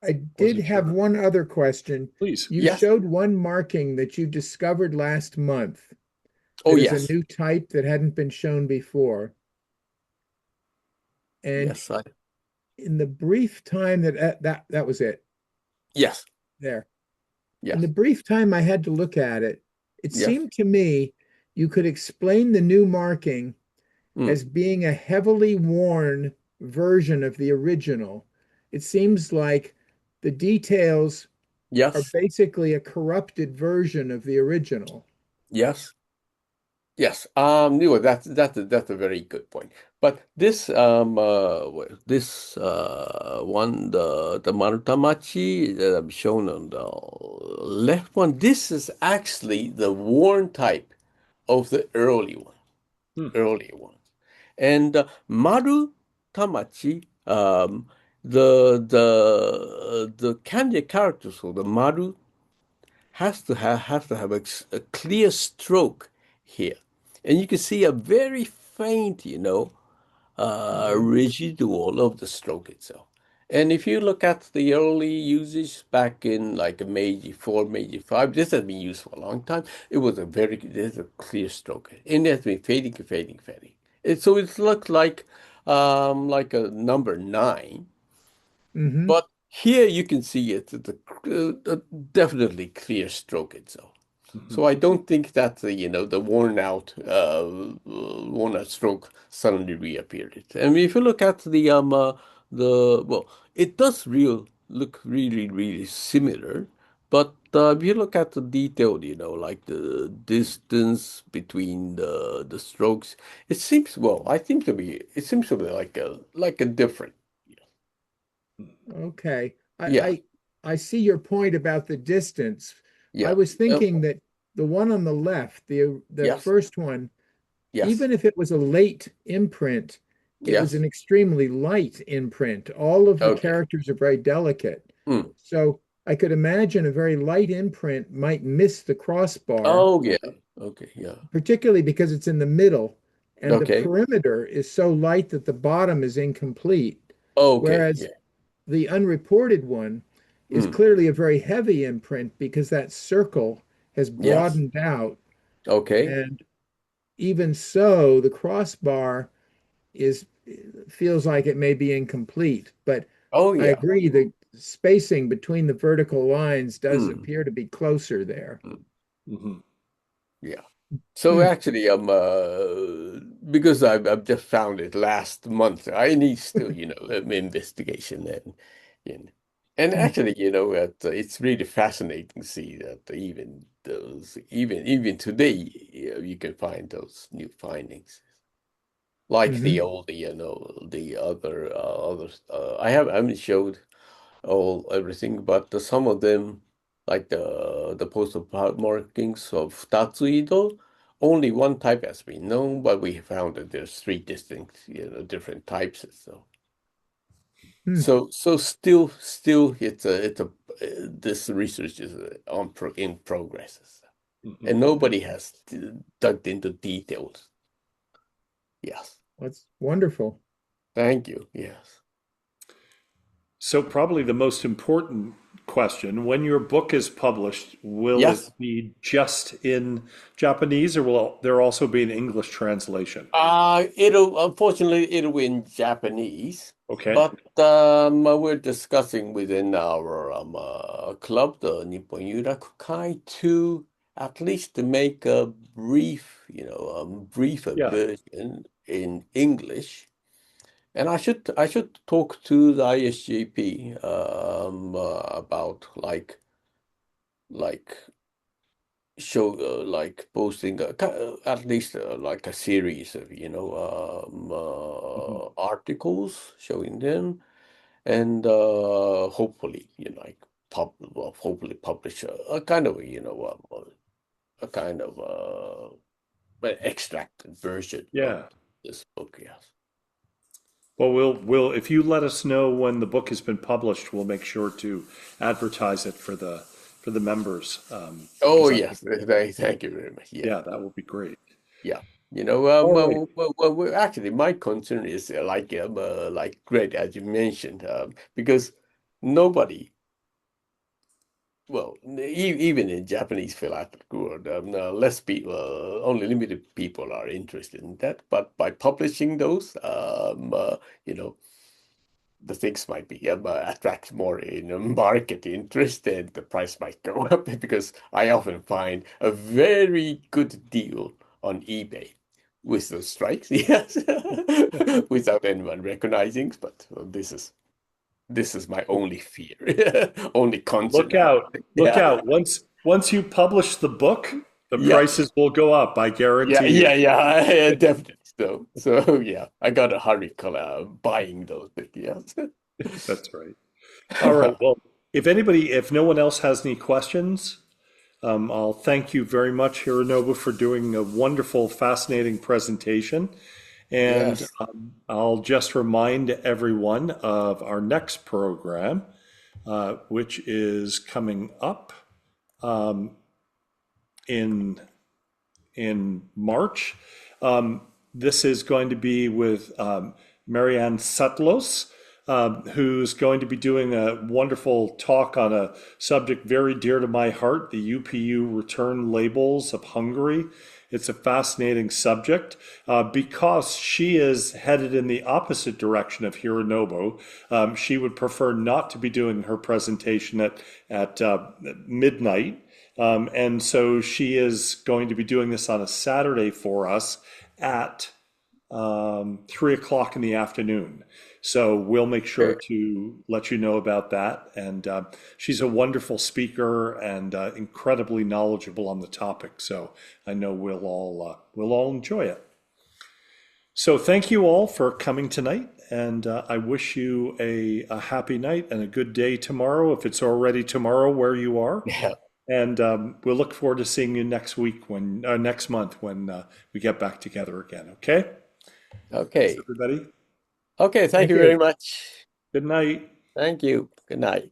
I did Wasn't have sure. one other question. Please. You Yes. showed one marking that you discovered last month Oh, that is a yes. new type that hadn't been shown before. And Yes. I. in the brief time that was it Yes. there. In the Yes. brief time I had to look at it, it Yes. seemed to me you could explain the new marking Mm. as being a heavily worn version of the original. It seems like the details are Yes, basically a corrupted version of the original. yes. Yes, that's a very good point. But this this one, the Marutamachi that I've shown on the left one, this is actually the worn type of the Hmm. early one. And Maru Tamachi, the kanji characters for the Maru has to have a clear stroke here, and you can see a very faint, Mhm. residual of the stroke itself. And if you look at the early usage back in like Meiji 4, Meiji 5, this has been used for a long time. There's a clear stroke. And it has been fading, fading, fading. So it looks like a number 9. Mhm. But here you can see it, definitely clear stroke itself. Mhm. So I don't think that the worn out stroke suddenly reappeared. And if you look at the well, it does look really really similar. But if you look at the detail, like the distance between the strokes, it seems to be like a different. Okay. Yeah. I see your point about the distance. I Yeah. was Uh, thinking that the one on the left, the yes. first one, Yes. even if it was a late imprint, it was Yes. an extremely light imprint. All of the Okay. characters are very delicate. Mm. So I could imagine a very light imprint might miss the crossbar, Oh, yeah. Okay. Yeah. particularly because it's in the middle and the Okay. perimeter is so light that the bottom is incomplete. Okay. Whereas Yeah. the unreported one is Mm. clearly a very heavy imprint because that circle has Yes. broadened out. Okay. And even so, the crossbar is feels like it may be incomplete. But Oh, I yeah. agree the spacing between the vertical lines does Mm. appear to be closer there. Mm. Mhm. Yeah. So Hmm. actually, because I've just found it last month, I need still, investigation you know. And Hmm. actually, it's really fascinating to see that even today, you can find those new findings. Like Hmm. the others. I haven't showed everything, but some of them, like the postal markings of Tatsuido, only one type has been known, but we found that there's three distinct, different types. Hmm. So still, this research is in progress, Mhm. and nobody has dug into details. Yes, That's wonderful. thank you. Yes, So probably the most important question, when your book is published, will yes. it be just in Japanese or will there also be an English translation? It'll be in Japanese, Okay. but we're discussing within our club, the Nippon Yuraku Kai, to at least to make a briefer Yeah. version in English. And I should talk to the ISJP about like show like posting at least like a series of Mhm. articles showing them, and hopefully hopefully publish a kind of a kind of an extracted version of Yeah. this book. Yes. Well, we'll if you let us know when the book has been published, we'll make sure to advertise it for the members Oh because I think yes. Thank you very much. Yeah. yeah, that will be great. Yeah. All right. Actually, my concern is like Greg, as you mentioned, because nobody, even in Japanese philatelic world, less people, only limited people are interested in that. But by publishing those, you know, the things might be attract more market interest, and the price might go up because I often find a very good deal on eBay with those strikes, yes, without anyone recognizing. But this is my only fear, only concern. Look out. Look Yeah, out. Once you publish the book, the yeah, prices will go up, I yeah, guarantee you. yeah, yeah, definitely. So yeah, I gotta hurry buying those things. Yes. That's right. All right. Well, if no one else has any questions, I'll thank you very much, Hironobu, for doing a wonderful, fascinating presentation. And Yes. I'll just remind everyone of our next program, which is coming up in March. This is going to be with Marianne Sutlos, who's going to be doing a wonderful talk on a subject very dear to my heart, the UPU return labels of Hungary. It's a fascinating subject because she is headed in the opposite direction of Hironobu. She would prefer not to be doing her presentation at midnight. And so she is going to be doing this on a Saturday for us at 3 o'clock in the afternoon. So we'll make sure Okay. to let you know about that. And she's a wonderful speaker and incredibly knowledgeable on the topic. So I know we'll all enjoy it. So thank you all for coming tonight, and I wish you a happy night and a good day tomorrow, if it's already tomorrow where you are. Yeah. And we'll look forward to seeing you next month when we get back together again. Okay? Thanks, Okay. everybody. Okay. Thank Thank you very you. much. Good night. Thank you. Good night.